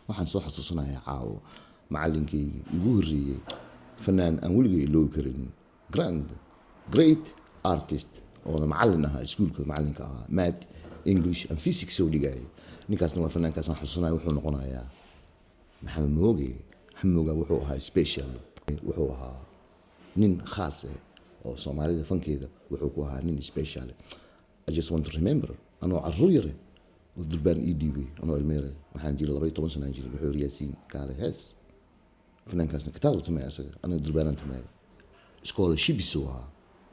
waxaan soo xasuusanayaa caawo macallinkayga igu horreeyey fanaan aan weligay iloobi karin great artist oo macallin ahaa iskuulka macallinka ahaa math English and physics soo dhigay ninkaasna waa fanaankaas aan xasuusanayo wuxuu noqonayaa maxamed mooge wuxuu ahaa special wuxuu ahaa nin khaas ah oo Soomaalida fankeeda wuxuu ku ahaa nin special I just want to remember anoo carruur yar oo durbaan EDB anoo ilmeere waxaan jiray 12 sano jiray wuxuu riyaasiin kaale hees fanaankaasna kitaab uu tumay asaga anoo durbaan tumay scholarship waa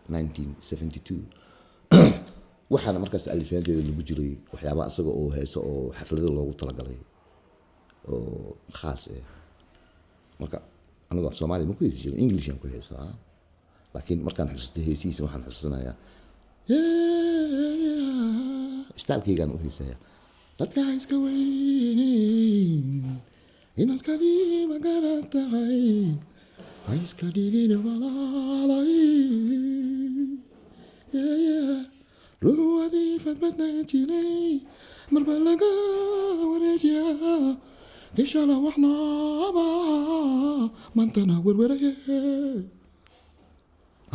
1972 waxaana markaas alifaanteeda lagu jiray waxyaabo asaga oo heeso oo xaflado loogu talagalay oo khaas ah marka anigu af Soomaali ma ku heesi jiray English aan ku heesaa laakiin markaan xasuustay heesiisa waxaan xasuusanayaa staalkaygaan u heesaya dadka iska weyn inaad ka dhiiba garatahay iska dhigin walaalay ruuxdii fadbadnaa jiray marba laga wareejiyaa dishala waxnaaba maantana werweraye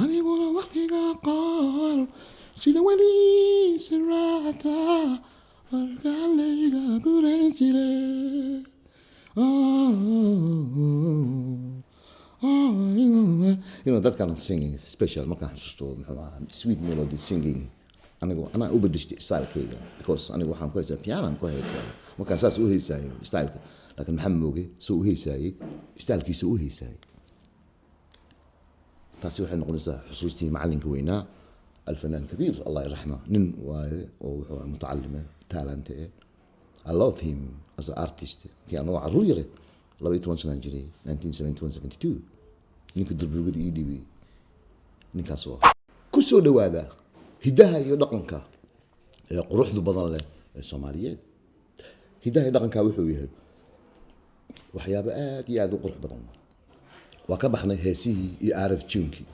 aniguna waqtiga qaar sida weli siraata warkalayga guran jire that kind of singing is special markaan xasuusto sweet melody singing anaa u bedeshtay stylekayga because anigu waxaan ku heesaa piano aan ku heesaa markaan saas u heesaayo styleka laakiin maxamed mooge soo u heesaayey stylkiisa u heesaayey taasi waxay noqonaysaa xusuustii macallinka weynaa alfanaan kabiir allah yarxama nin waaye oo wuxuu mutacalime talente I love him as an artist kii anoo carruur yare 12 sano jiray 1972 ninka durbugada ii dhibay ninkaas waa ku soo dhawaada hidaha iyo dhaqanka ee quruxda badan leh ee Soomaaliyeed hidaha iyo dhaqanka wuxuu yahay waxyaabo aad iyo aad u qurux badan waa ka baxnay heesihii iyo aaraf jiinkii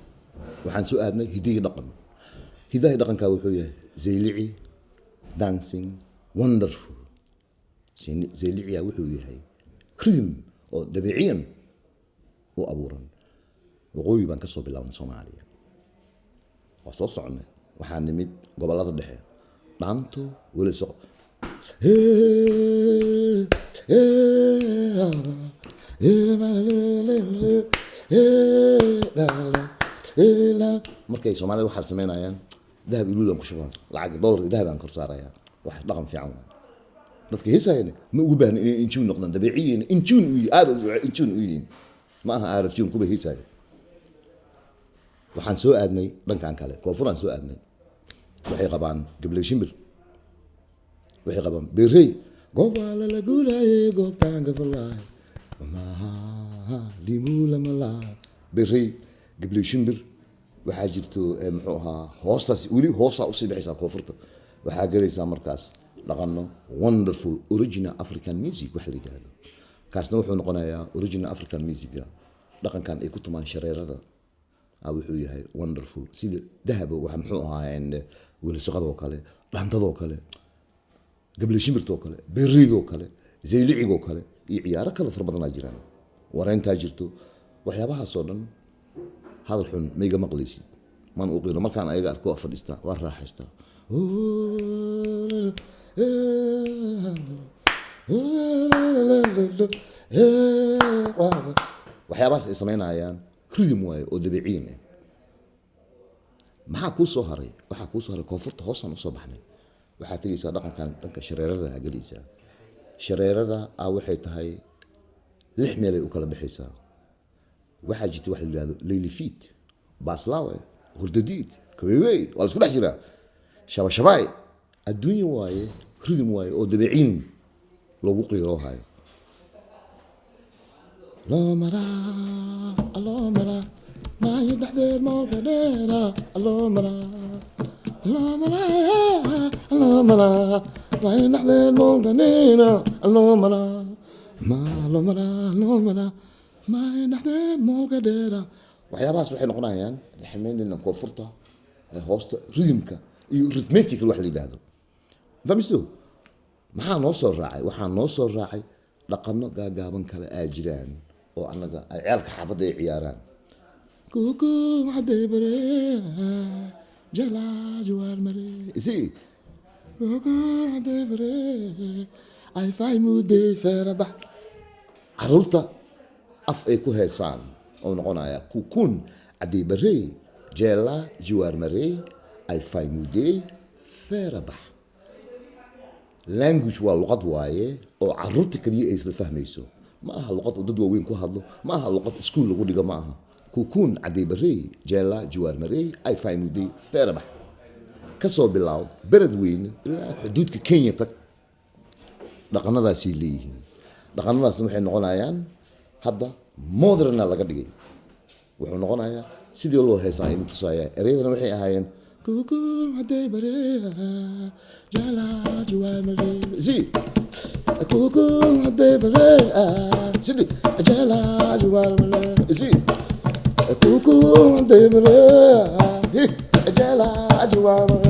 waxaan soo aadnay hidaha iyo dhaqanka wuxuu yahay zeylici dancing wonderful zeylici wuxuu yahay rhythm oo dabiiciyan u abuuran waqooyi baan ka soo bilaabnay Soomaaliya waa soo soconay waxaan nimid gobolada dhexe dhaanto wala soo markay Soomaalida waxa sameynayaan dahab iluulan ku shubaan lacag dollar dahab aan kor saaraya wax dhaqan fiican dadka heesayeen ma ugu baahan in injuun noqdaan dabiiciyin injuun u yihiin ma aha aaraf jiin kuba heesay waxaan soo aadnay dhankan kale koonfuraan soo aadnay waxay qabaan gabley shimbir waxay qabaan beerey goobala la guulay goobtaan gafalay ma limula mala beerey gabley shimbir waxaa jirto muxuu ahaa hoostaas weli hoosta u sii bixaysaa koonfurta waxaa galaysaa markaas dhaqanno wonderful original African music wax la yiraahdo kaasna wuxuu noqonayaa original African music dhaqankan ay ku tumaan shareerada wuxuu yahay wonderful sida dahab waxa muxuu ahaa weli shaqadoo kale dhaantadoo kale gabley shimbirtoo kale beeridoo kale zeylicigoo kale iyo ciyaaro kale far badan jiraan wareynta jirto waxyaabahaas oo dhan hadal xun mayga maqlaysid man u qiro markaan ayaga arko fadhiista waa raaxaysta waxyaabahaas ay sameynayaan rhythm waaye oo dabiiciin ah maxaa ku soo haray koonfurta hoosaan u soo baxnay waxaa tagaysaa dhaqankan dhanka shareerada galaysaa shareerada waxay tahay 6 meel ay u kala bixaysaa waxaa jirta wax la yiraahdo Leyli Fit Baaslaawe Hurdadiid Kaweewey waa isku dhex jira shabashabaay adduunyo waaye rhythm waaye oo dabiiciin lagu qiiro hayo loo mara ma yidhahdeen moolka dheera loo mara ma yidhahdeen moolka dheera loo mara ma yidhahdeen moolka dheera waxyaabahaas waxay noqonayaan xamaynayna koonfurta hoosta rhythmka iyo rhythmical wax la yidhaahdo fahmisto maxaa noo soo raacay waxaa noo soo raacay dhaqano gaagaaban kale aa jiraan oo annaga ay ciyaalka xaafadda ay ciyaaraan kuku maxaday bare jalaa jawaar mare isi kuku maxaday bare ay fahmude ferabax caruurta af ay ku heesaan oo noqonaya kukun caday bare jalaa jawaar mare ay fahmude ferabax language waa luqad waaye oo caruurta kaliya ay isla fahmayso ma aha luqad oo dad waaweyn ku hadlo ma aha luqad iskuul lagu dhigo ma aha kukun caday barey jeela jawaar marey ay fahmuday ferabax ka soo bilaawd bered weyne ilaa xuduudka kenya tag dhaqanadaasay leeyihiin dhaqanadaasna waxay noqonayaan hadda moderna laga dhigay wuxuu noqonayaa sidii loo heesaa inuu tusaya ereyadana waxay ahaayeen kukun caday barey jeela jawaar marey si kukun caday barey sidi jeela jawaar marey si kukun caday barey jeela jawaar marey